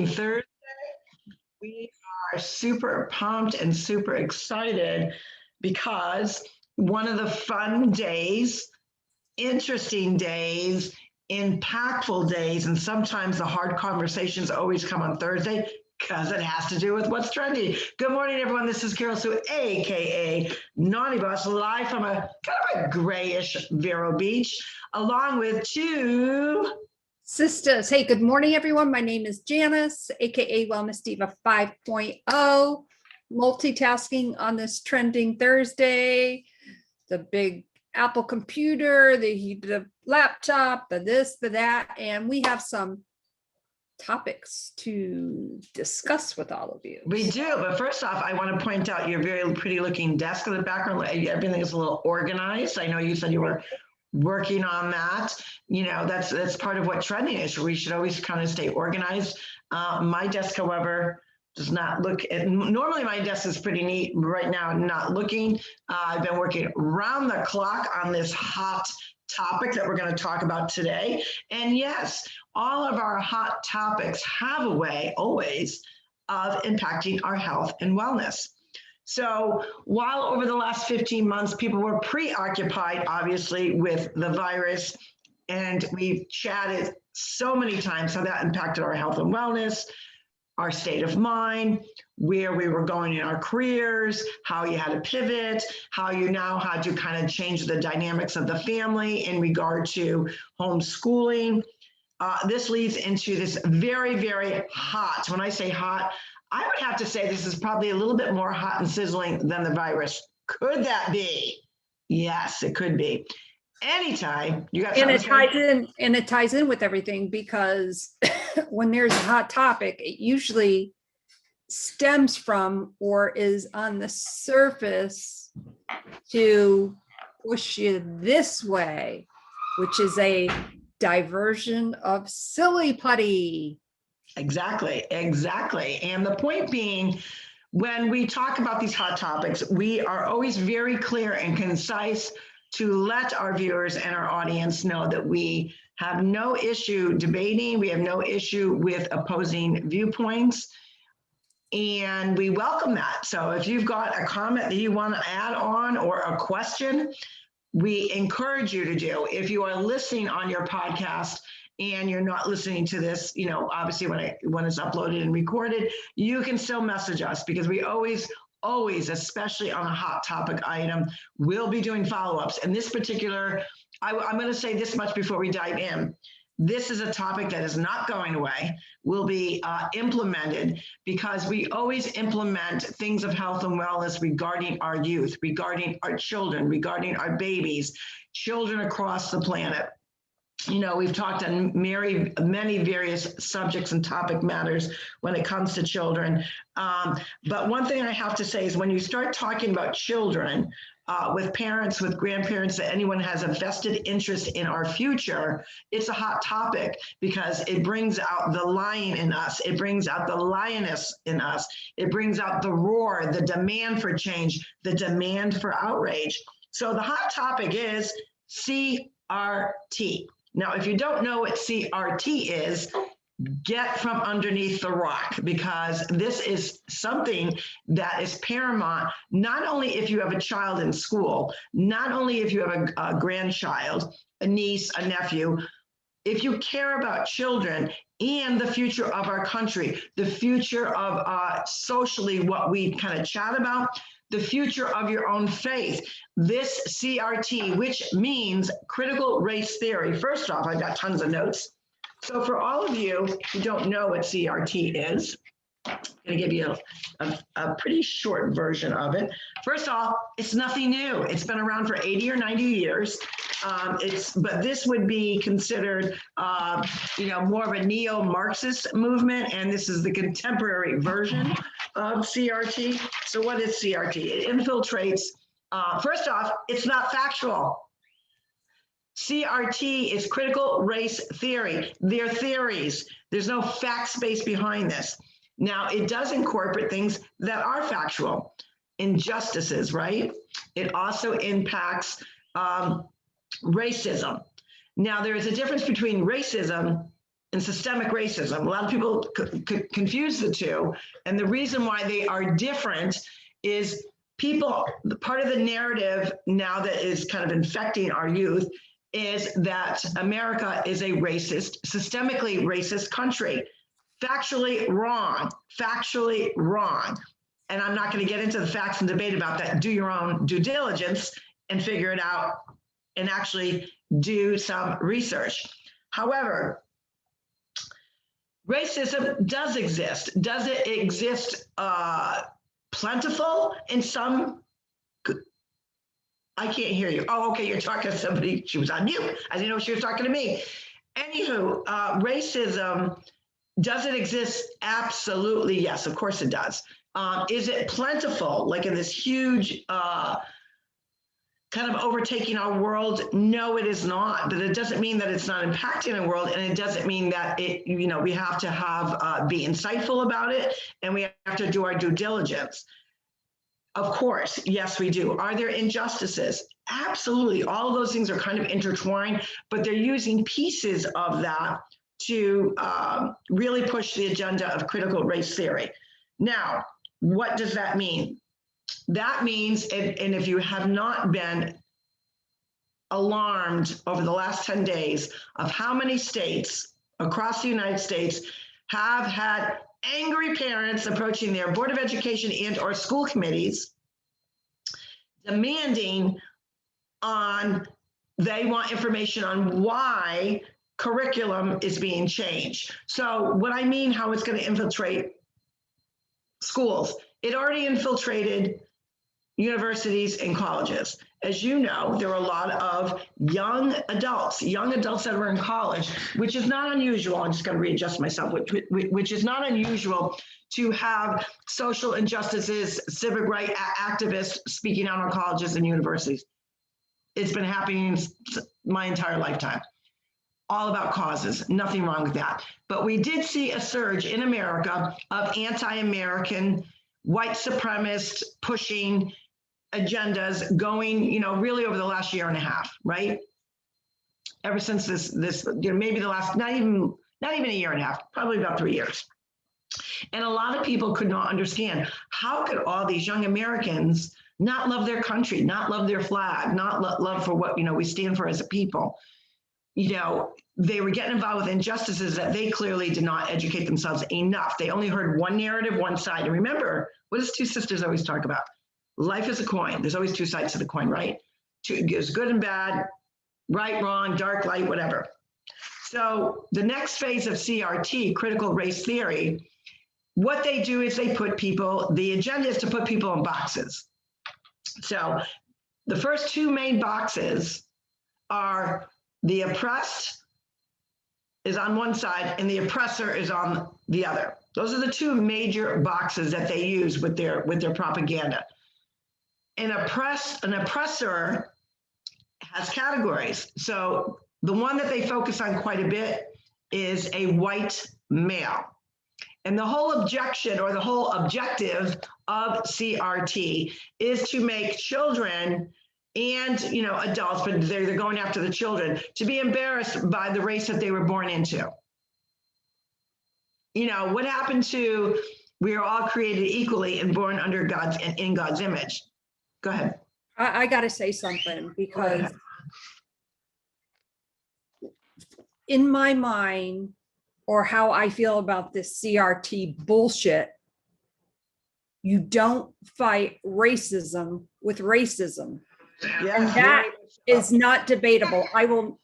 Thursday. We are super pumped and super excited because one of the fun days, interesting days, impactful days, and sometimes the hard conversations always come on Thursday because it has to do with what's trending. Good morning, everyone. This is Carol Sue, aka Naughty Boss, live from a kind of a grayish Vero Beach, along with TwoSistas. Hey, good morning, everyone. My name is Janice, aka Wellness Diva 5.0. Multitasking on this trending Thursday. The big Apple computer, the laptop, the this, the that, and we have some topics to discuss with all of you. We do, but first off, I want to point out your very pretty looking desk in the background. Everything is a little organized. I know you said you were working on that. You know, that's part of what trending is. We should always kind of stay organized. My desk, however, does not look, normally my desk is pretty neat. Right now, not looking. I've been working round the clock on this hot topic that we're going to talk about today. And yes, all of our hot topics have a way always of impacting our health and wellness. So while over the last 15 months, people were preoccupied, obviously, with the virus, and we've chatted so many times how that impacted our health and wellness, our state of mind, where we were going in our careers, how you had to pivot, how you now had to kind of change the dynamics of the family in regard to homeschooling. This leads into this very, very hot, when I say hot, I would have to say this is probably a little bit more hot and sizzling than the virus. Could that be? Yes, it could be. Anytime you got and it ties in with everything, because when there's a hot topic, it usually stems from or is on the surface to push you this way, which is a diversion of silly putty. Exactly. And the point being, when we talk about these hot topics, we are always very clear and concise to let our viewers and our audience know that we have no issue debating, we have no issue with opposing viewpoints, and we welcome that. So if you've got a comment that you want to add on or a question, we encourage you to do. If you are listening on your podcast and you're not listening to this, you know, obviously when it's uploaded and recorded, you can still message us, because we always, especially on a hot topic item, we'll be doing follow-ups. And this particular, I'm going to say this much before we dive in. This is a topic that is not going away, will be implemented, because we always implement things of health and wellness regarding our youth, regarding our children, regarding our babies, children across the planet. You know, we've talked on many various subjects and topic matters when it comes to children. But one thing I have to say is when you start talking about children, with parents, with grandparents, that anyone has a vested interest in our future, it's a hot topic, because it brings out the lion in us. It brings out the lioness in us. It brings out the roar, the demand for change, the demand for outrage. So the hot topic is CRT. Now, if you don't know what CRT is, get from underneath the rock, because this is something that is paramount, not only if you have a child in school, not only if you have a grandchild, a niece, a nephew, if you care about children and the future of our country, the future of socially what we kind of chat about, the future of your own faith. This CRT, which means critical race theory. First off, I've got tons of notes. So for all of you who don't know what CRT is, I'm going to give you a pretty short version of it. First off, it's nothing new. It's been around for 80 or 90 years. But this would be considered, more of a neo-Marxist movement, and this is the contemporary version of CRT. So what is CRT? It infiltrates. First off, it's not factual. CRT is critical race theory. They're theories. There's no fact space behind this. Now, it does incorporate things that are factual. Injustices, right? It also impacts racism. Now, there is a difference between racism and systemic racism. A lot of people confuse the two. And the reason why they are different is part of the narrative now that is kind of infecting our youth is that America is a racist, systemically racist country. Factually wrong, factually wrong. And I'm not going to get into the facts and debate about that. Do your own due diligence and figure it out and actually do some research. However, racism does exist. Does it exist plentiful in some? I can't hear you. Oh, okay, you're talking to somebody. She was on mute. I didn't know she was talking to me. Anywho, racism, does it exist? Absolutely, yes, of course it does. Is it plentiful, like in this huge kind of overtaking our world? No, it is not. But it doesn't mean that it's not impacting the world, and it doesn't mean that it, we have to have be insightful about it, and we have to do our due diligence. Of course, yes, we do. Are there injustices? Absolutely. All of those things are kind of intertwined, but they're using pieces of that to really push the agenda of critical race theory. Now, what does that mean? That means, and if you have not been alarmed over the last 10 days of how many states across the United States have had angry parents approaching their Board of Education and or school committees demanding they want information on why curriculum is being changed. So what I mean, how it's going to infiltrate schools, it already infiltrated universities and colleges. As you know, there are a lot of young adults that are in college, which is not unusual. I'm just going to readjust myself, which is not unusual to have social injustices, civic rights activists speaking out on colleges and universities. It's been happening my entire lifetime. All about causes, nothing wrong with that. But we did see a surge in America of anti-American, white supremacist pushing agendas going, really over the last year and a half, right? Ever since this, maybe the last, not even a year and a half, probably about 3 years. And a lot of people could not understand, how could all these young Americans not love their country, not love their flag, not love for what, we stand for as a people? They were getting involved with injustices that they clearly did not educate themselves enough. They only heard one narrative, one side. And remember, what does TwoSistas always talk about? Life is a coin. There's always two sides to the coin, right? There's good and bad, right, wrong, dark, light, whatever. So the next phase of CRT, critical race theory, what they do is they put people, the agenda is to put people in boxes. So the first two main boxes are the oppressed is on one side and the oppressor is on the other. Those are the two major boxes that they use with their propaganda. An oppressor has categories. So the one that they focus on quite a bit is a white male. And the whole objection or the whole objective of CRT is to make children and adults, but they're going after the children, to be embarrassed by the race that they were born into. What happened to, we are all created equally and born under in God's image. Go ahead. I got to say something, because in my mind, or how I feel about this CRT bullshit, you don't fight racism with racism. Yes, and that is not debatable. I will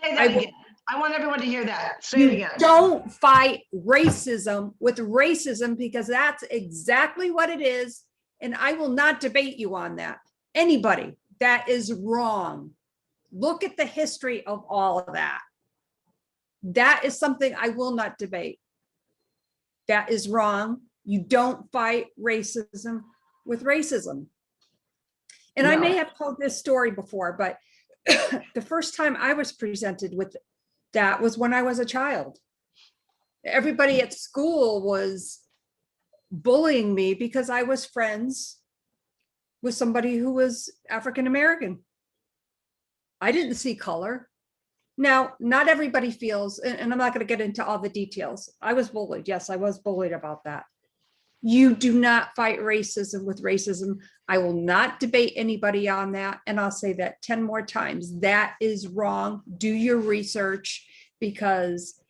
say that again. I want everyone to hear that. Say it again. Don't fight racism with racism, because that's exactly what it is. And I will not debate you on that. Anybody, that is wrong. Look at the history of all of that. That is something I will not debate. That is wrong. You don't fight racism with racism. And no. I may have told this story before, but the first time I was presented with that was when I was a child. Everybody at school was bullying me because I was friends with somebody who was African American. I didn't see color. Now, not everybody feels, and I'm not going to get into all the details. I was bullied. Yes, I was bullied about that. You do not fight racism with racism. I will not debate anybody on that. And I'll say that 10 more times. That is wrong. Do your research, because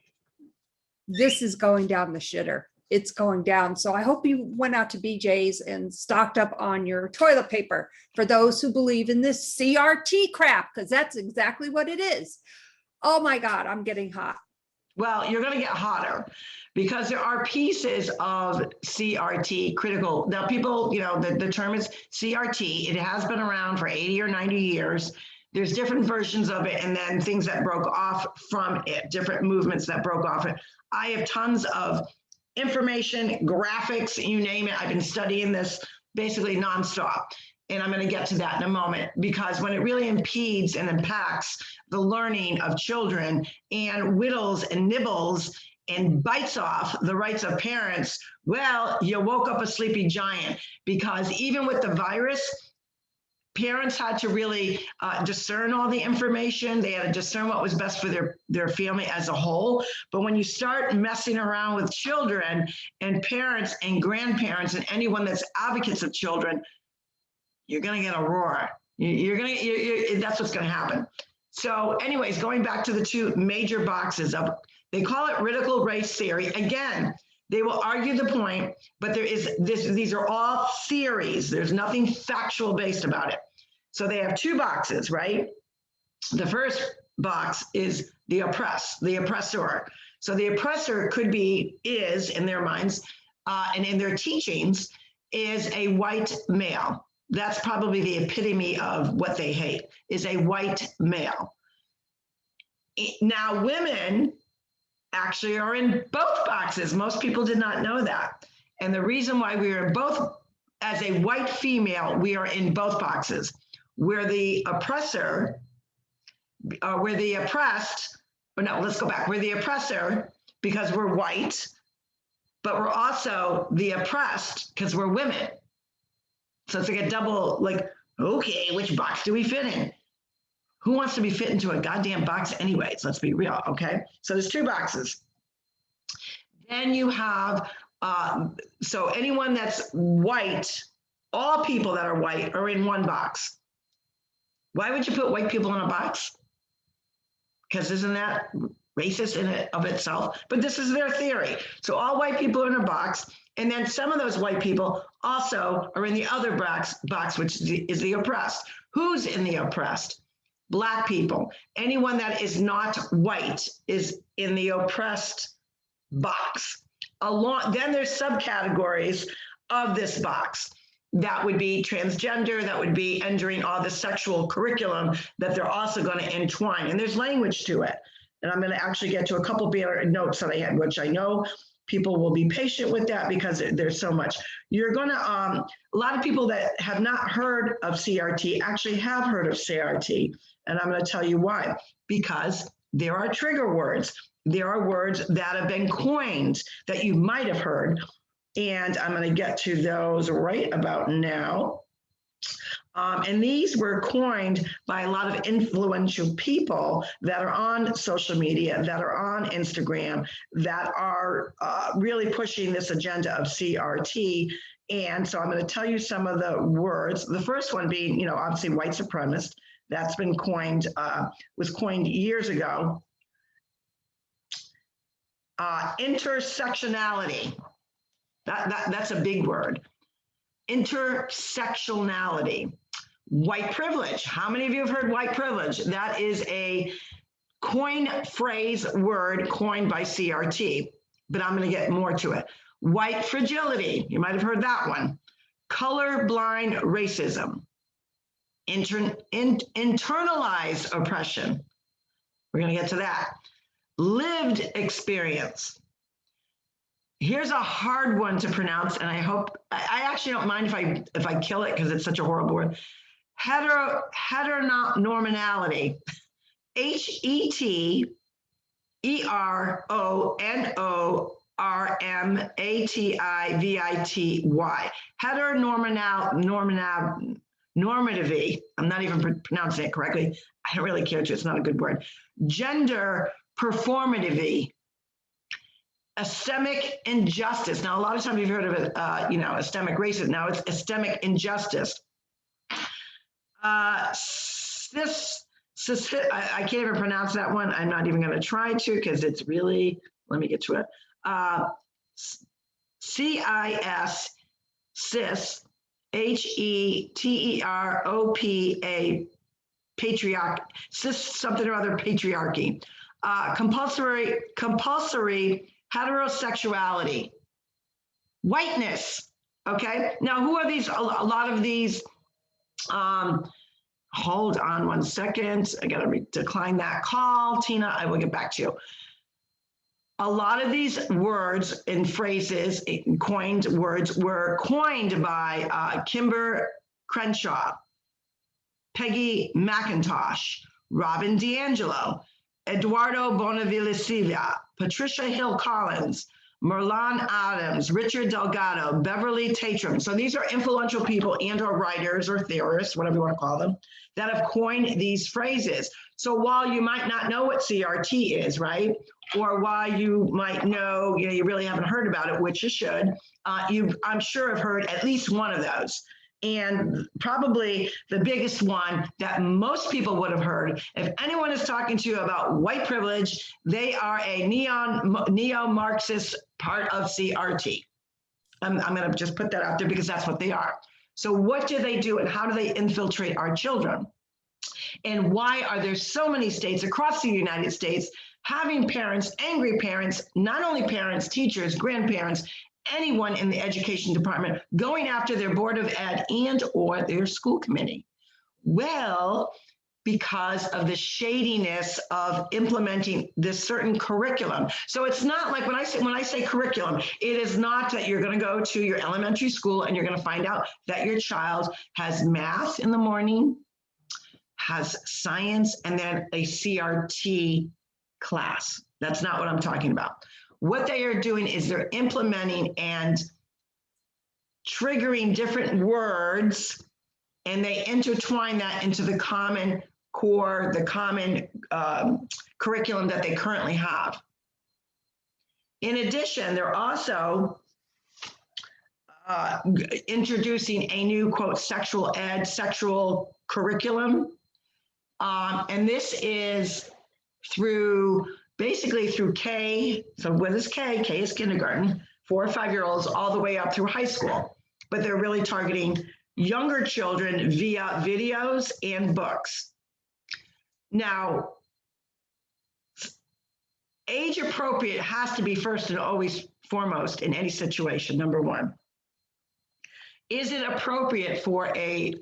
this is going down the shitter. It's going down. So I hope you went out to BJ's and stocked up on your toilet paper for those who believe in this CRT crap, because that's exactly what it is. Oh my God, I'm getting hot. Well, you're going to get hotter because there are pieces of CRT critical. Now, people, the term is CRT. It has been around for 80 or 90 years. There's different versions of it, and then things that broke off from it, different movements that broke off it. I have tons of information, graphics, you name it. I've been studying this basically nonstop. And I'm going to get to that in a moment, because when it really impedes and impacts the learning of children and whittles and nibbles and bites off the rights of parents, well, you woke up a sleepy giant, because even with the virus, parents had to really discern all the information. They had to discern what was best for their family as a whole. But when you start messing around with children and parents and grandparents and anyone that's advocates of children, you're going to get a roar. That's what's going to happen. So anyways, going back to the two major boxes of, they call it critical race theory. Again, they will argue the point, but these are all theories. There's nothing factual based about it. So they have two boxes, right? The first box is the oppressed, the oppressor. So the oppressor is in their minds and in their teachings, is a white male. That's probably the epitome of what they hate, is a white male. Now, women actually are in both boxes. Most people did not know that. And the reason why we are in both, as a white female, we are in both boxes. We're the oppressor, we're the oppressed, or no, let's go back. We're the oppressor because we're white, but we're also the oppressed because we're women. So it's like a double, okay, which box do we fit in? Who wants to be fit into a goddamn box anyways? Let's be real, okay? So there's two boxes. Then you have, so anyone that's white, all people that are white are in one box. Why would you put white people in a box? Because isn't that racist in it of itself? But this is their theory. So all white people are in a box. And then some of those white people also are in the other box, which is the oppressed. Who's in the oppressed? Black people. Anyone that is not white is in the oppressed box. Then there's subcategories of this box. That would be transgender, that would be entering all the sexual curriculum that they're also going to entwine. And there's language to it. And I'm going to actually get to a couple banner notes that I had, which I know people will be patient with that because there's so much. You're going to, a lot of people that have not heard of CRT actually have heard of CRT. And I'm going to tell you why. Because there are trigger words. There are words that have been coined that you might have heard. And I'm going to get to those right about now. And these were coined by a lot of influential people that are on social media, that are on Instagram, that are really pushing this agenda of CRT. And so I'm going to tell you some of the words. The first one being, obviously white supremacist. That's been coined, was coined years ago. Intersectionality. That's a big word. Intersectionality. White privilege. How many of you have heard white privilege? That is a phrase word coined by CRT, but I'm going to get more to it. White fragility. You might have heard that one. Colorblind racism. Internalized oppression. We're going to get to that. Lived experience. Here's a hard one to pronounce, and I actually don't mind if I kill it because it's such a horrible word. Heteronormality. HETERONORMATIVITY. Heteronormativity. I'm not even pronouncing it correctly. I don't really care to, it's not a good word, gender performativity, systemic injustice. Now, a lot of times you've heard of it, systemic racism. Now it's systemic injustice. I can't even pronounce that one. I'm not even going to try to because it's really, let me get to it. CIS, cis, HETEROPA, patriarch, cis something or other patriarchy, compulsory heterosexuality, whiteness. Okay. Now, who are these? A lot of these. Hold on one second. I got to decline that call. Tina, I will get back to you. A lot of these words and phrases, coined words, were coined by Kimber Crenshaw, Peggy McIntosh, Robin DiAngelo, Eduardo Bonavilla, Patricia Hill Collins, Merlon Adams, Richard Delgado, Beverly Tatram. So these are influential people and or writers or theorists, whatever you want to call them, that have coined these phrases. So while you might not know what CRT is, right? Or while you might know, you really haven't heard about it, which you should, I'm sure have heard at least one of those. And probably the biggest one that most people would have heard, if anyone is talking to you about white privilege, they are a neo-Marxist part of CRT. I'm going to just put that out there because that's what they are. So what do they do and how do they infiltrate our children? And why are there so many states across the United States having parents, angry parents, not only parents, teachers, grandparents, anyone in the education department going after their board of ed and or their school committee? Well, because of the shadiness of implementing this certain curriculum. So it's not like when I say curriculum, it is not that you're going to go to your elementary school and you're going to find out that your child has math in the morning, has science, and then a CRT class. That's not what I'm talking about. What they are doing is they're implementing and triggering different words, and they intertwine that into the common core, the common curriculum that they currently have. In addition, they're also introducing a new, quote, sexual curriculum. And this is basically through K. So what is K? K is kindergarten, 4 or 5-year-olds all the way up through high school. But they're really targeting younger children via videos and books. Now, age appropriate has to be first and always foremost in any situation, number one. Is it appropriate for a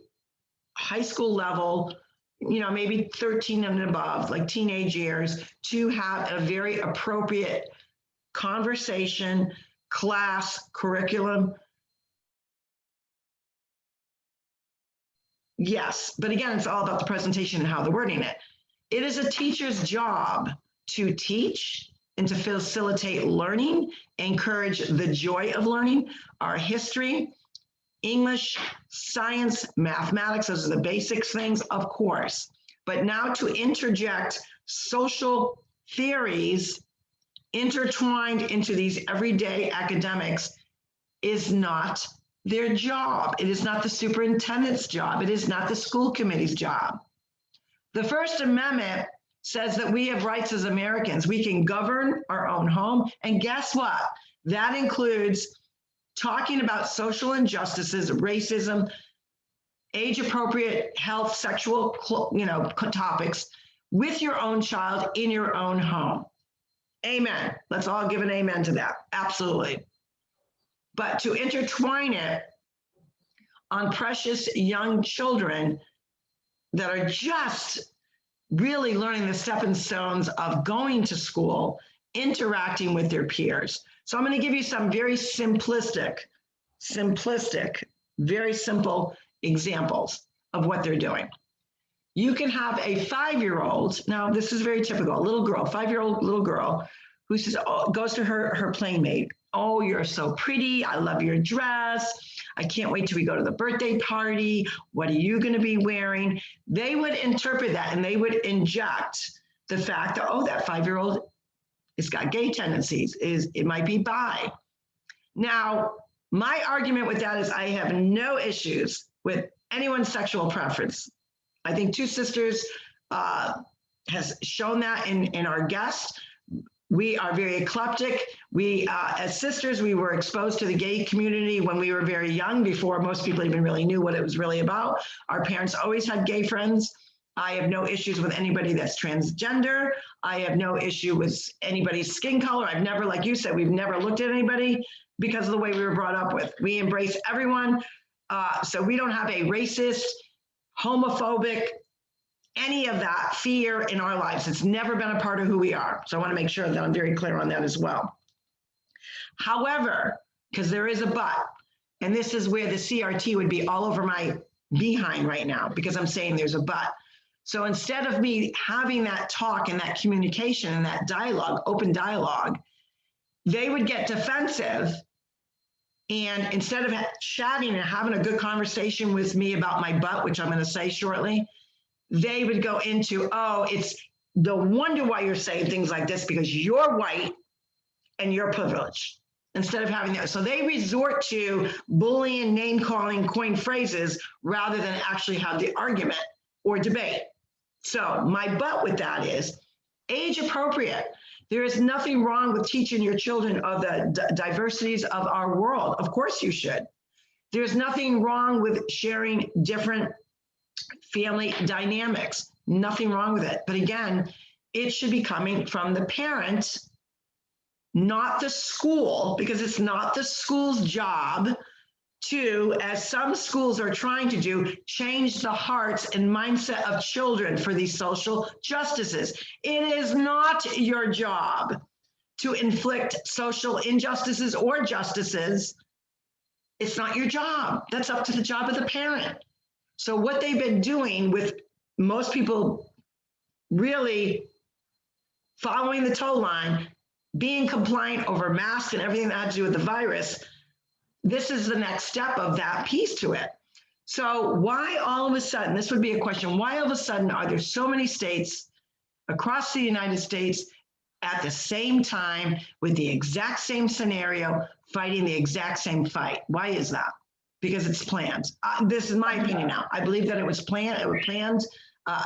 high school level, maybe 13 and above, like teenage years, to have a very appropriate conversation, class, curriculum? Yes, but again, it's all about the presentation and how they're wording it. It is a teacher's job to teach and to facilitate learning, encourage the joy of learning. Our history, English, science, mathematics, those are the basics things, of course. But now to interject social theories intertwined into these everyday academics is not their job. It is not the superintendent's job. It is not the school committee's job. The First Amendment says that we have rights as Americans. We can govern our own home. And guess what? That includes talking about social injustices, racism, age-appropriate health, sexual, topics with your own child in your own home. Amen. Let's all give an amen to that. Absolutely. But to intertwine it on precious young children that are just really learning the stepping stones of going to school, interacting with their peers. So I'm going to give you some very simplistic, very simple examples of what they're doing. You can have a 5-year-old, now this is very typical, a little girl, 5-year-old little girl, who says, goes to her playmate. Oh, you're so pretty. I love your dress. I can't wait till we go to the birthday party. What are you going to be wearing? They would interpret that and they would inject the fact that, oh, that 5-year-old has got gay tendencies, it might be bi. Now, my argument with that is I have no issues with anyone's sexual preference. I think TwoSistas has shown that in our guests. We are very eclectic. We, as sisters, we were exposed to the gay community when we were very young, before most people even really knew what it was really about. Our parents always had gay friends. I have no issues with anybody that's transgender. I have no issue with anybody's skin color. I've never, like you said, we've never looked at anybody because of the way we were brought up with. We embrace everyone. So we don't have a racist, homophobic, any of that fear in our lives. It's never been a part of who we are. So I want to make sure that I'm very clear on that as well. However, because there is a but, and this is where the CRT would be all over my behind right now, because I'm saying there's a but. So instead of me having that talk and that communication and that dialogue, open dialogue, they would get defensive. And instead of chatting and having a good conversation with me about my butt, which I'm going to say shortly, they would go into, oh, it's the wonder why you're saying things like this because you're white and you're privileged, instead of having that. So they resort to bullying, name calling, coin phrases rather than actually have the argument or debate. So my but with that is age appropriate. There is nothing wrong with teaching your children of the diversities of our world. Of course you should. There's nothing wrong with sharing different family dynamics. Nothing wrong with it. But again, it should be coming from the parents, not the school, because it's not the school's job to, as some schools are trying to do, change the hearts and mindset of children for these social justices. It is not your job to inflict social injustices or justices. It's not your job. That's up to the job of the parent. So what they've been doing with most people really following the tow line, being compliant over masks and everything that had to do with the virus, this is the next step of that piece to it. So why all of a sudden, this would be a question, why all of a sudden are there so many states across the United States at the same time with the exact same scenario, fighting the exact same fight? Why is that? Because it's planned. This is my opinion now. I believe that it was planned,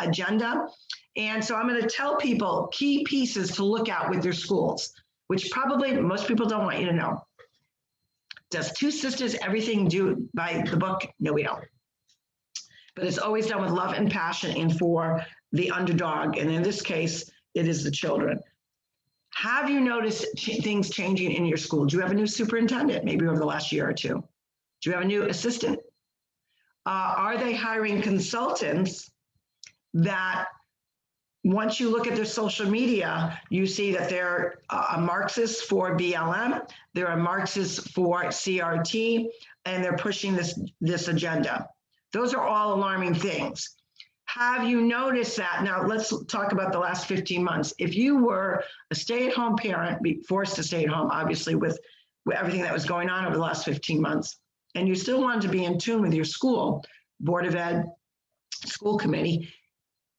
agenda. And so I'm going to tell people key pieces to look at with their schools, which probably most people don't want you to know. Does TwoSistas everything do by the book? No, we don't. But it's always done with love and passion and for the underdog. And in this case, it is the children. Have you noticed things changing in your school? Do you have a new superintendent, maybe over the last year or two? Do you have a new assistant? Are they hiring consultants that once you look at their social media, you see that they're a Marxist for BLM, they're a Marxist for CRT, and they're pushing this agenda. Those are all alarming things. Have you noticed that? Now let's talk about the last 15 months. If you were a stay-at-home parent, be forced to stay at home, obviously with everything that was going on over the last 15 months, and you still wanted to be in tune with your school, Board of Ed, school committee,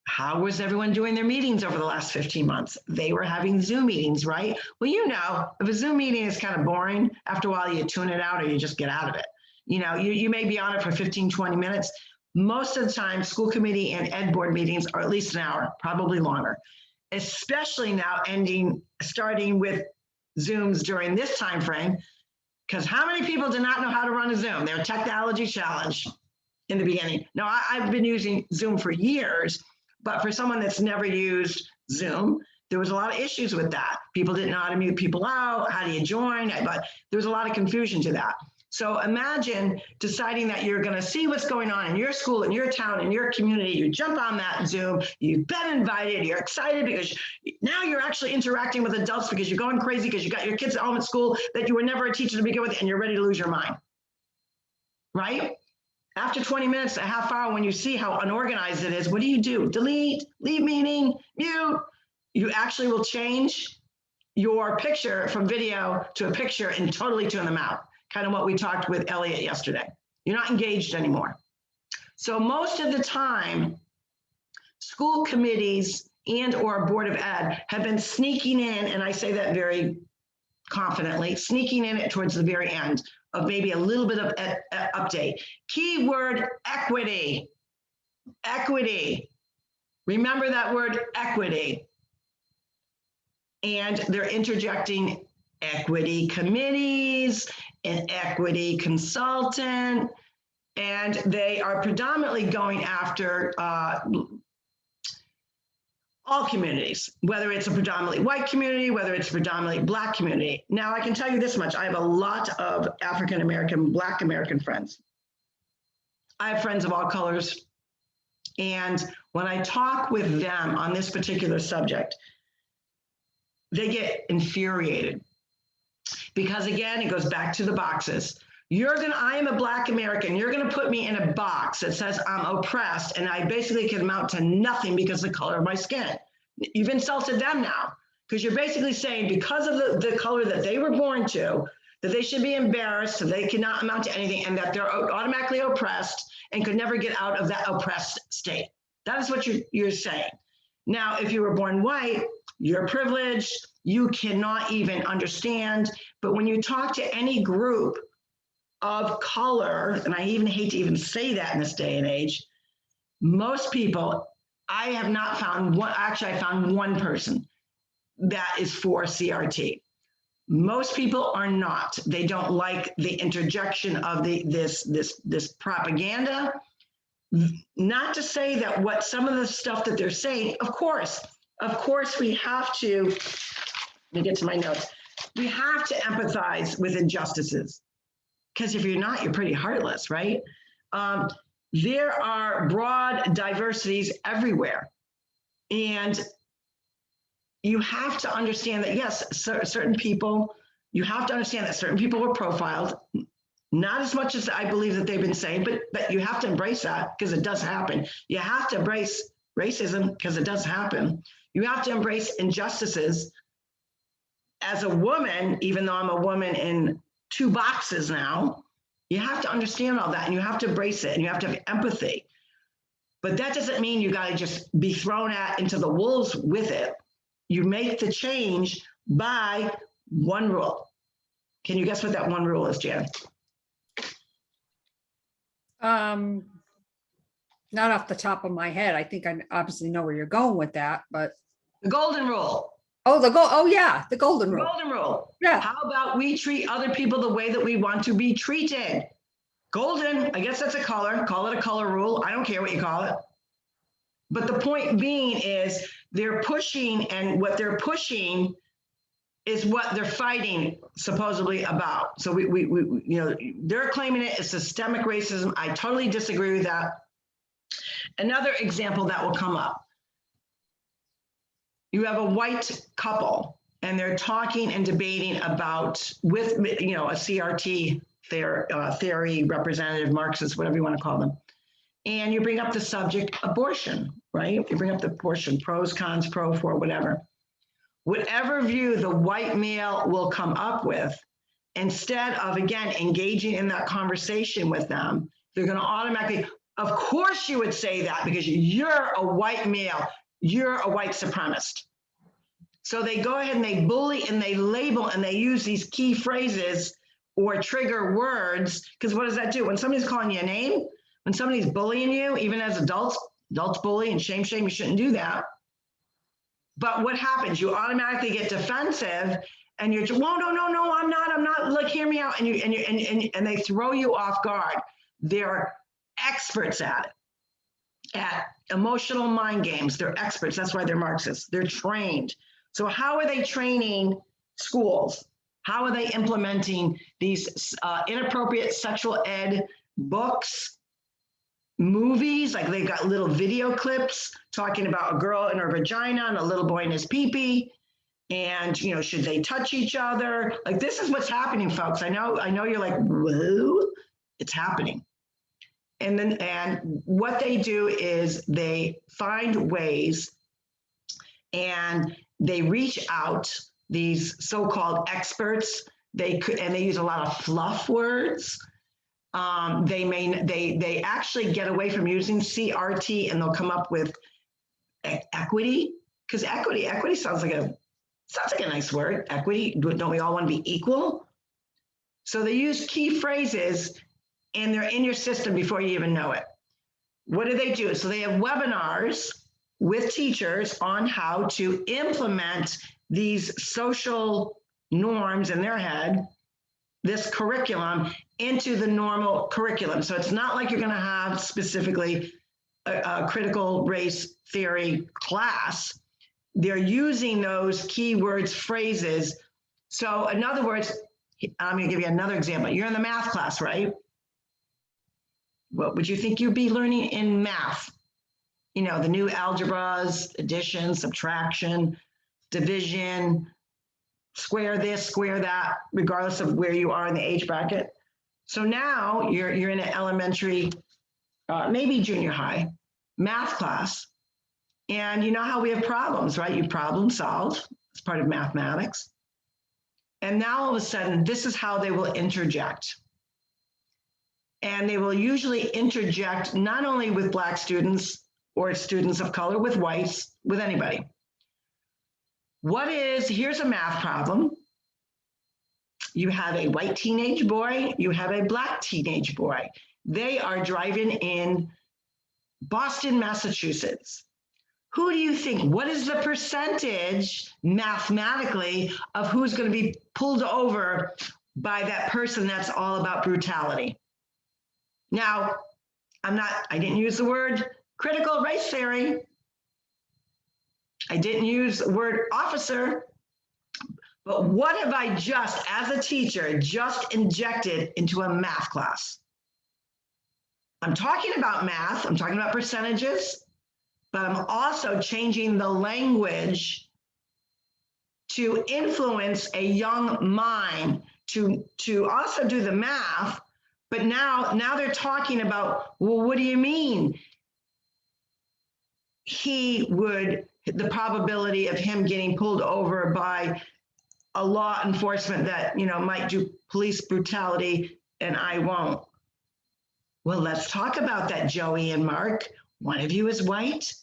how was everyone doing their meetings over the last 15 months? They were having Zoom meetings, right? Well, you know, if a Zoom meeting is kind of boring, after a while you tune it out or you just get out of it. You know, you may be on it for 15, 20 minutes. Most of the time, school committee and ed board meetings are at least an hour, probably longer, especially now starting with Zooms during this time frame, because how many people do not know how to run a Zoom? They're a technology challenge in the beginning. Now, I've been using Zoom for years, but for someone that's never used Zoom, there was a lot of issues with that. People didn't know how to mute people out. How do you join? But there was a lot of confusion to that. So imagine deciding that you're going to see what's going on in your school, in your town, in your community. You jump on that Zoom, you've been invited, you're excited because now you're actually interacting with adults because you're going crazy because you got your kids at home at school that you were never a teacher to begin with and you're ready to lose your mind, right? After 20 minutes, a half hour, when you see how unorganized it is, what do? Delete, leave meeting, mute. You actually will change your picture from video to a picture and totally tune them out. Kind of what we talked with Elliot yesterday. You're not engaged anymore. So most of the time, school committees and or Board of Ed have been sneaking in, and I say that very confidently, sneaking in it towards the very end of maybe a little bit of update. Keyword equity. Equity. Remember that word, equity. And they're interjecting equity committees, an equity consultant, and they are predominantly going after all communities, whether it's a predominantly white community, whether it's a predominantly Black community. Now, I can tell you this much. I have a lot of African American, Black American friends. I have friends of all colors. And when I talk with them on this particular subject, they get infuriated. Because again, it goes back to the boxes. I am a Black American. You're going to put me in a box that says I'm oppressed and I basically can amount to nothing because of the color of my skin. You've insulted them now because you're basically saying because of the color that they were born to, that they should be embarrassed, so they cannot amount to anything, and that they're automatically oppressed and could never get out of that oppressed state. That is what you're saying. Now, if you were born white, you're privileged, you cannot even understand. But when you talk to any group of color, and I even hate to even say that in this day and age, most people, I have not found one, actually I found one person that is for CRT. Most people are not. They don't like the interjection of this propaganda. Not to say that what some of the stuff that they're saying, of course we have to, let me get to my notes. We have to empathize with injustices. Because if you're not, you're pretty heartless, right? There are broad diversities everywhere. And you have to understand that, yes, certain people, you have to understand that certain people were profiled, not as much as I believe that they've been saying, but you have to embrace that because it does happen. You have to embrace racism because it does happen. You have to embrace injustices. As a woman, even though I'm a woman in 2 boxes now, you have to understand all that and you have to embrace it and you have to have empathy. But that doesn't mean you got to just be thrown into the wolves with it. You make the change by one rule. Can you guess what that one rule is, Jan? Not off the top of my head. I think I obviously know where you're going with that, but The golden rule. oh yeah, the golden rule. Golden rule. Yeah. How about we treat other people the way that we want to be treated? Golden, I guess that's a color. Call it a color rule. I don't care what you call it. But the point being is they're pushing, and what they're pushing is what they're fighting supposedly about. So we they're claiming it as systemic racism. I totally disagree with that. Another example that will come up. You have a white couple and they're talking and debating about with, a CRT theory, representative Marxist, whatever you want to call them. And you bring up the subject abortion, right? You bring up the abortion, pros, cons, pro, for, whatever. Whatever view the white male will come up with, instead of, again, engaging in that conversation with them, they're going to automatically, of course you would say that because you're a white male, you're a white supremacist. So they go ahead and they bully and they label and they use these key phrases or trigger words, because what does that do? When somebody's calling you a name, when somebody's bullying you, even as adults bully and shame, you shouldn't do that. But what happens? You automatically get defensive and you're, well, no, I'm not, like, hear me out. And they throw you off guard. They're experts at emotional mind games. They're experts. That's why they're Marxists. They're trained. So how are they training schools? How are they implementing these inappropriate sexual ed books, movies? Like they've got little video clips talking about a girl in her vagina and a little boy in his pee-pee. And, should they touch each other? Like, this is what's happening, folks. I know you're like, whoa, it's happening. And what they do is they find ways and they reach out, these so-called experts, and they use a lot of fluff words. They actually get away from using CRT and they'll come up with equity, because equity sounds like a nice word. Equity, don't we all want to be equal? So they use key phrases and they're in your system before you even know it. What do? So they have webinars with teachers on how to implement these social norms in their head, this curriculum, into the normal curriculum. So it's not like you're going to have specifically a critical race theory class. They're using those keywords, phrases. So in other words, I'm going to give you another example. You're in the math class, right? What would you think you'd be learning in math? You know, the new algebras, addition, subtraction, division, square this, square that, regardless of where you are in the age bracket. So now you're in an elementary, maybe junior high math class. And you know how we have problems, right? You problem solve. It's part of mathematics. And now all of a sudden, this is how they will interject. And they will usually interject not only with Black students or students of color, with whites, with anybody. Here's a math problem. You have a white teenage boy, you have a Black teenage boy. They are driving in Boston, Massachusetts. Who do you think, what is the percentage mathematically of who's going to be pulled over by that person that's all about brutality? Now, I didn't use the word critical race theory. I didn't use the word officer. But what have I just, as a teacher, just injected into a math class? I'm talking about math, I'm talking about percentages, but I'm also changing the language to influence a young mind to also do the math. But now they're talking about, well, what do you mean? The probability of him getting pulled over by a law enforcement that, might do police brutality and I won't. Well, let's talk about that, Joey and Mark. One of you is white,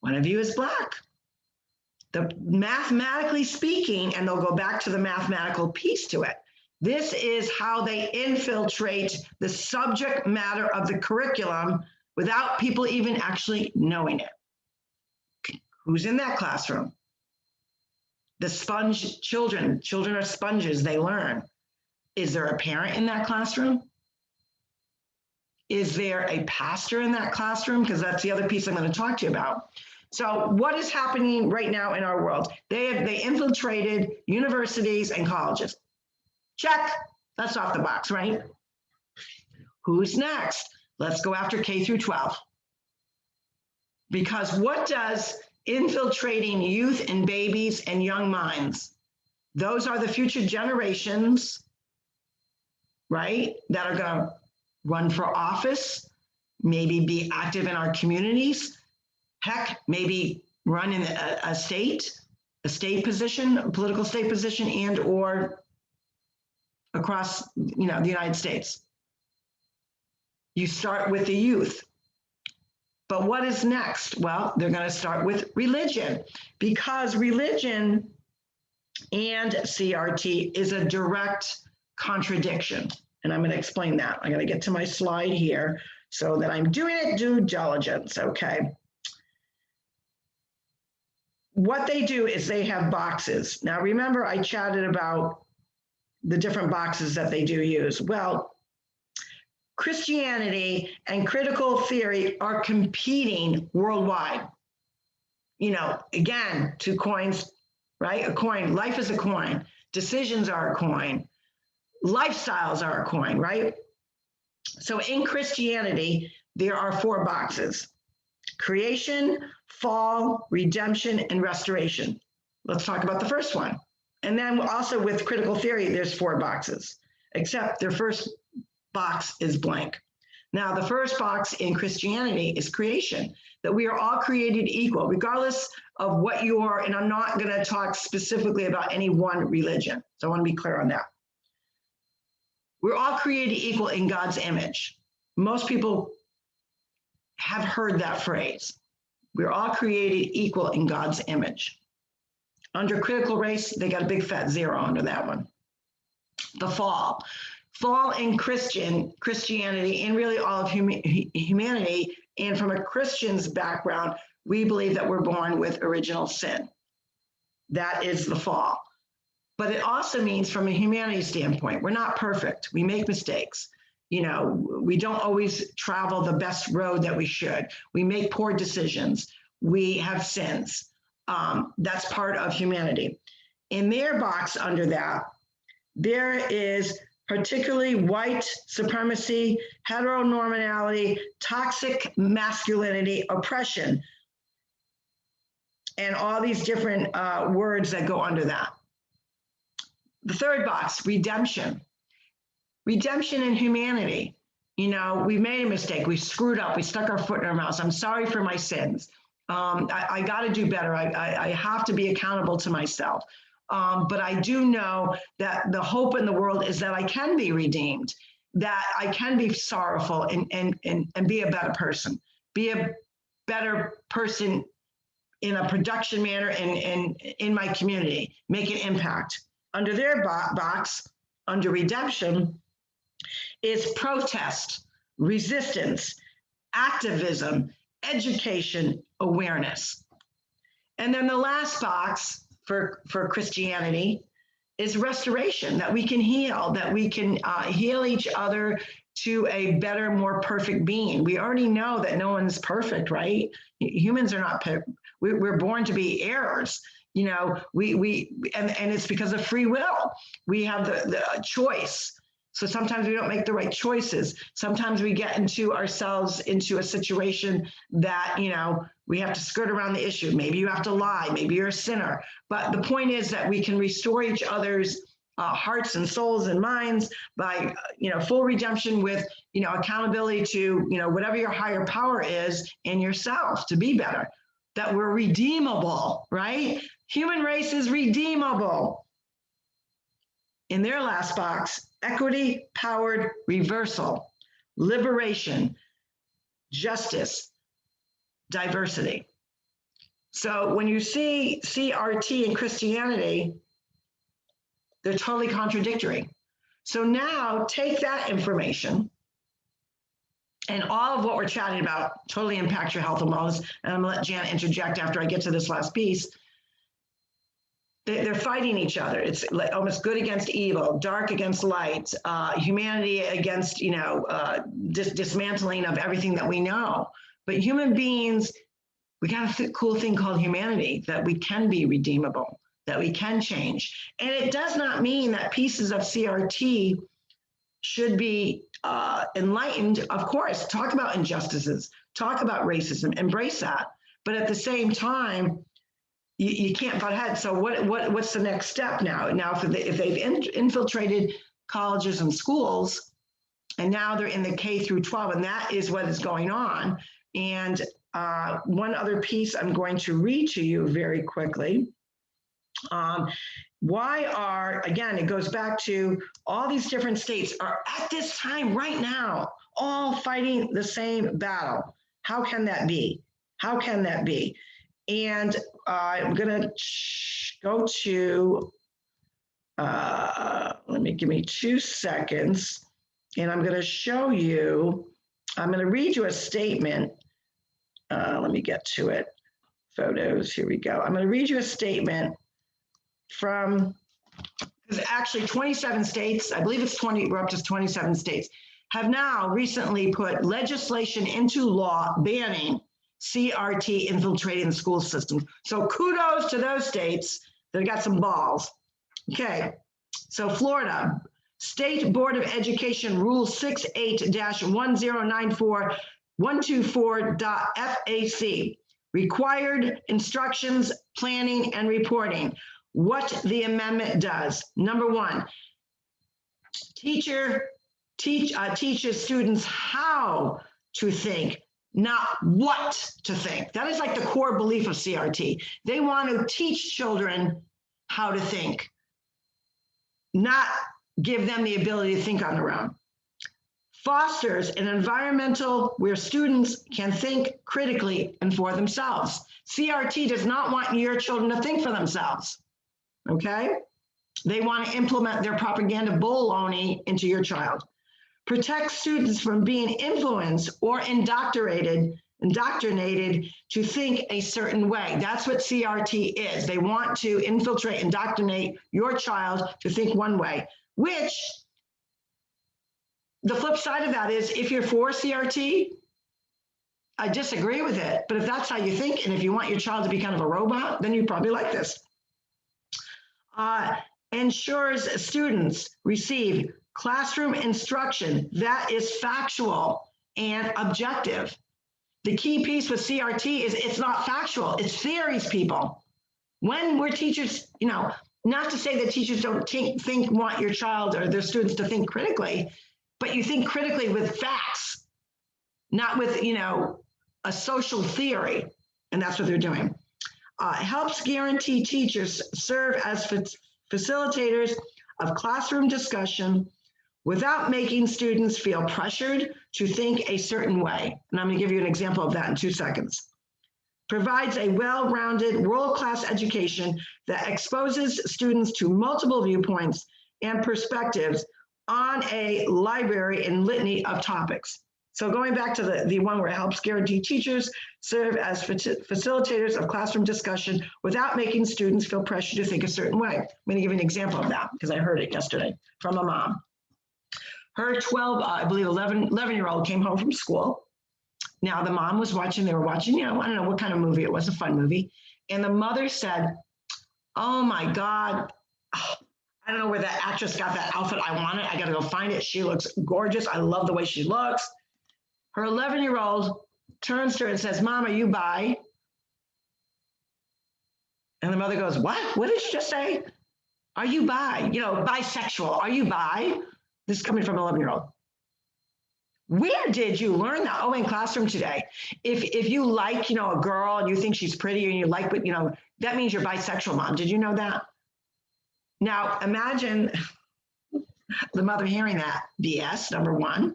one of you is Black. Mathematically speaking, and they'll go back to the mathematical piece to it. This is how they infiltrate the subject matter of the curriculum without people even actually knowing it. Who's in that classroom? The sponge children. Children are sponges, they learn. Is there a parent in that classroom? Is there a pastor in that classroom? Because that's the other piece I'm going to talk to you about. So what is happening right now in our world? They infiltrated universities and colleges. Check, that's off the box, right? Who's next? Let's go after K through 12. Because what does infiltrating youth and babies and young minds, those are the future generations, right? That are going to run for office, maybe be active in our communities, heck, maybe run in a state position, a political state position, and or across, the United States. You start with the youth. But what is next? Well, they're going to start with religion, because religion and CRT is a direct contradiction. And I'm going to explain that. I'm going to get to my slide here so that I'm doing it due diligence, okay? What they do is they have boxes. Now, remember, I chatted about the different boxes that they do use. Well, Christianity and critical theory are competing worldwide. Again, 2 coins, right? A coin, life is a coin. Decisions are a coin. Lifestyles are a coin, right? So in Christianity, there are 4 boxes: creation, fall, redemption, and restoration. Let's talk about the first one. And then also with critical theory, there's 4 boxes, except their first box is blank. Now, the first box in Christianity is creation, that we are all created equal, regardless of what you are. And I'm not going to talk specifically about any one religion. So I want to be clear on that. We're all created equal in God's image. Most people have heard that phrase. We're all created equal in God's image. Under critical race, they got a big fat 0 under that one. The fall. Fall in Christianity, and really all of humanity, and from a Christian's background, we believe that we're born with original sin. That is the fall. But it also means from a humanity standpoint, we're not perfect. We make mistakes. You know, we don't always travel the best road that we should. We make poor decisions. We have sins. That's part of humanity. In their box under that, there is particularly white supremacy, heteronormality, toxic masculinity, oppression, and all these different words that go under that. The third box, redemption. Redemption in humanity. You know, we made a mistake. We screwed up. We stuck our foot in our mouth. I'm sorry for my sins. I got to do better. I have to be accountable to myself. But I do know that the hope in the world is that I can be redeemed, that I can be sorrowful and be a better person, be a better person in a production manner and in my community, make an impact. Under their box, under redemption, is protest, resistance, activism, education, awareness. And then the last box for Christianity is restoration, that we can heal, that we can heal each other to a better, more perfect being. We already know that no one's perfect, right? Humans are not perfect. We're born to be errors. You know, and it's because of free will. We have the choice. So sometimes we don't make the right choices. Sometimes we get ourselves into a situation that, you know, we have to skirt around the issue. Maybe you have to lie. Maybe you're a sinner. But the point is that we can restore each other's hearts and souls and minds by, you know, full redemption with, you know, accountability to, you know, whatever your higher power is in yourself to be better. That we're redeemable, right? Human race is redeemable. In their last box, equity, powered reversal, liberation, justice, diversity. So when you see CRT in Christianity, they're totally contradictory. So now take that information and all of what we're chatting about totally impacts your health and wellness. And I'm gonna let Jan interject after I get to this last piece. They're fighting each other. It's like almost good against evil, dark against light, humanity against, you know, dismantling of everything that we know. But human beings, we got a cool thing called humanity, that we can be redeemable, that we can change. And it does not mean that pieces of CRT should be enlightened. Of course, talk about injustices, talk about racism, embrace that. But at the same time, you can't butt ahead. So what's the next step now? Now, if they've infiltrated colleges and schools, and now they're in the K through 12, and that is what is going on. And one other piece I'm going to read to you very quickly. Again, it goes back to all these different states are at this time right now, all fighting the same battle. How can that be? How can that be? And I'm gonna go to, give me 2 seconds, and I'm gonna show you, I'm gonna read you a statement. Let me get to it. Photos, here we go. I'm gonna read you a statement from, because actually 27 states, I believe it's 20, we're up to 27 states, have now recently put legislation into law banning CRT infiltrating the school system. So kudos to those states that got some balls. Okay, so Florida, State Board of Education Rule 68-1094124.FAC, required instructions, planning, and reporting. What the amendment does. Number 1, teaches students how to think, not what to think. That is like the core belief of CRT. They want to teach children how to think, not give them the ability to think on their own. Fosters an environmental where students can think critically and for themselves. CRT does not want your children to think for themselves, okay? They want to implement their propaganda baloney into your child. Protect students from being influenced or indoctrinated to think a certain way. That's what CRT is. They want to infiltrate, indoctrinate your child to think one way, which the flip side of that is if you're for CRT, I disagree with it, but if that's how you think, and if you want your child to be kind of a robot, then you probably like this. Ensures students receive classroom instruction that is factual and objective. The key piece with CRT is it's not factual, it's theories, people. When we're teachers, not to say that teachers don't want your child or their students to think critically, but you think critically with facts, not with, a social theory, and that's what they're doing. Helps guarantee teachers serve as facilitators of classroom discussion without making students feel pressured to think a certain way. And I'm going to give you an example of that in 2 seconds. Provides a well-rounded, world-class education that exposes students to multiple viewpoints and perspectives on a library and litany of topics. So going back to the one where it helps guarantee teachers serve as facilitators of classroom discussion without making students feel pressure to think a certain way. I'm going to give you an example of that because I heard it yesterday from a mom. Her 11-year-old came home from school. Now the mom was watching, they were watching, I don't know what kind of movie it was, a fun movie. And the mother said, oh my God, I don't know where that actress got that outfit. I want it. I got to go find it. She looks gorgeous. I love the way she looks. Her 11-year-old turns to her and says, Mom, are you bi? And the mother goes, what? What did she just say? Are you bi? Bisexual. Are you bi? This is coming from an 11-year-old. Where did you learn that? Oh, in classroom today. If you like, a girl and you think she's pretty and you like, but that means you're bisexual, Mom. Did you know that? Now, imagine the mother hearing that BS, number one.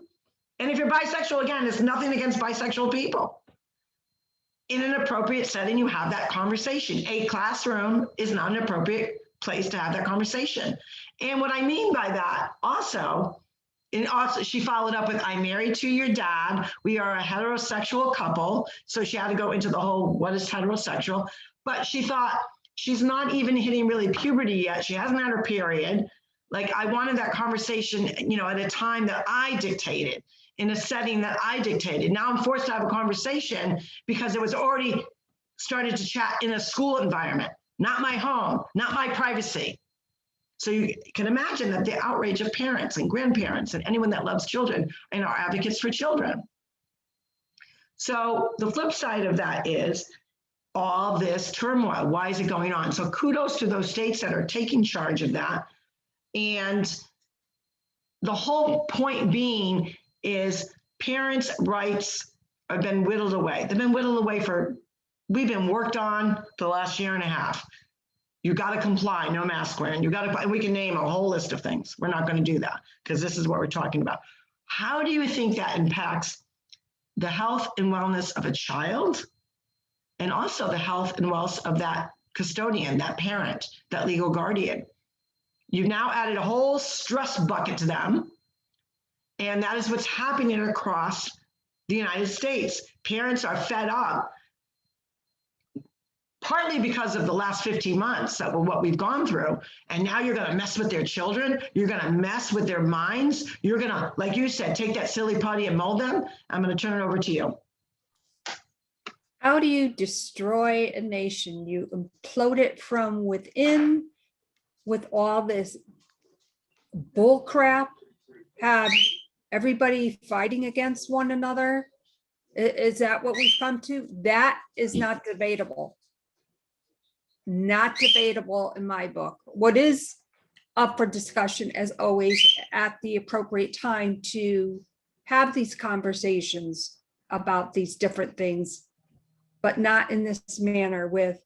And if you're bisexual, again, it's nothing against bisexual people. In an appropriate setting, you have that conversation. A classroom is not an appropriate place to have that conversation. And what I mean by that also, she followed up with, I'm married to your dad. We are a heterosexual couple. So she had to go into the whole, what is heterosexual? But she thought, she's not even hitting really puberty yet. She hasn't had her period. Like I wanted that conversation, at a time that I dictated, in a setting that I dictated. Now I'm forced to have a conversation because it was already started to chat in a school environment, not my home, not my privacy. So you can imagine that the outrage of parents and grandparents and anyone that loves children and are advocates for children. So the flip side of that is all this turmoil. Why is it going on? So kudos to those states that are taking charge of that. And the whole point being is parents' rights have been whittled away. They've been whittled away we've been worked on for the last year and a half. You got to comply, no mask wearing. And we can name a whole list of things. We're not going to do that because this is what we're talking about. How do you think that impacts the health and wellness of a child and also the health and wellness of that custodian, that parent, that legal guardian? You've now added a whole stress bucket to them. And that is what's happening across the United States. Parents are fed up, partly because of the last 15 months that were what we've gone through. And now you're going to mess with their children. You're going to mess with their minds. You're going to, like you said, take that silly putty and mold them. I'm going to turn it over to you. How do you destroy a nation? You implode it from within with all this bull crap, have everybody fighting against one another. Is that what we've come to? That is not debatable. Not debatable in my book. What is up for discussion, as always, at the appropriate time to have these conversations about these different things, but not in this manner with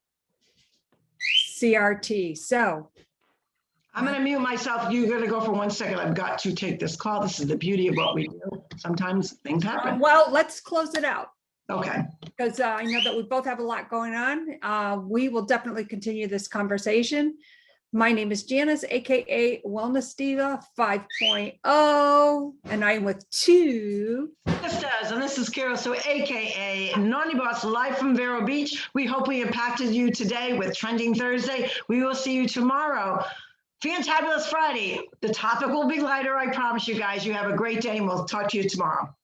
CRT. So I'm going to mute myself. You're going to go for 1 second. I've got to take this call. This is the beauty of what we do. Sometimes things happen. Well, let's close it out Okay. because I know that we both have a lot going on. We will definitely continue this conversation. My name is Janice, aka Wellness Diva 5.0, and I'm with TwoSistas, and this is Carol, so aka Naughty Boss, live from Vero Beach. We hope we impacted you today with Trending Thursday. We will see you tomorrow. Fantabulous Friday. The topic will be lighter, I promise you guys. You have a great day, and we'll talk to you tomorrow.